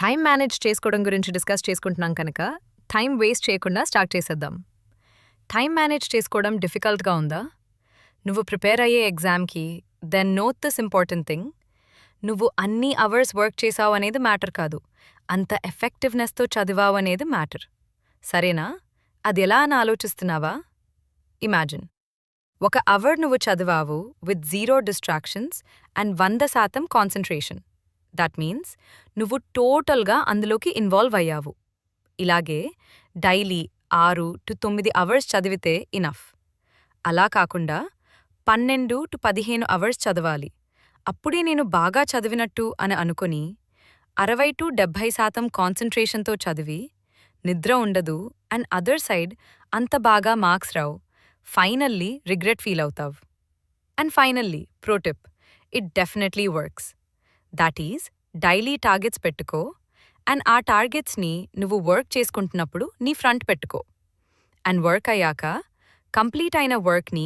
Time manage చేసుకోవడం గురించి discuss చేసుకుంటున్నాం కనుక టైం వేస్ట్ చేయకుండా స్టార్ట్ చేసేద్దాం. టైం మేనేజ్ చేసుకోవడం డిఫికల్ట్గా ఉందా? నువ్వు ప్రిపేర్ అయ్యే ఎగ్జామ్కి then note this important thing. నువ్వు అన్ని అవర్స్ వర్క్ చేసావు అనేది మ్యాటర్ కాదు, అంత ఎఫెక్టివ్నెస్తో చదివావు అనేది మ్యాటర్. సరేనా? అది ఎలా అని ఆలోచిస్తున్నావా? ఇమాజిన్, 1 అవర్ నువ్వు చదివావు with 0 distractions and 100% concentration. That means నువ్వు టోటల్గా అందులోకి ఇన్వాల్వ్ అయ్యావు. ఇలాగే డైలీ 6 to 9 అవర్స్ చదివితే ఇనఫ్. అలా కాకుండా 12 to 15 అవర్స్ చదవాలి. అప్పుడే నేను బాగా చదివినట్టు అని అనుకుని 60 to 70% కాన్సంట్రేషన్తో చదివి నిద్ర ఉండదు అండ్ అదర్ సైడ్ అంత బాగా మార్క్స్ రావు. ఫైనల్లీ రిగ్రెట్ ఫీల్ అవుతావు. And finally pro tip, it definitely works. That is daily targets పెట్టుకో అండ్ ఆ టార్గెట్స్ని నువ్వు వర్క్ చేసుకుంటున్నప్పుడు నీ ఫ్రంట్ పెట్టుకో. అండ్ వర్క్ అయ్యాక కంప్లీట్ అయిన వర్క్ని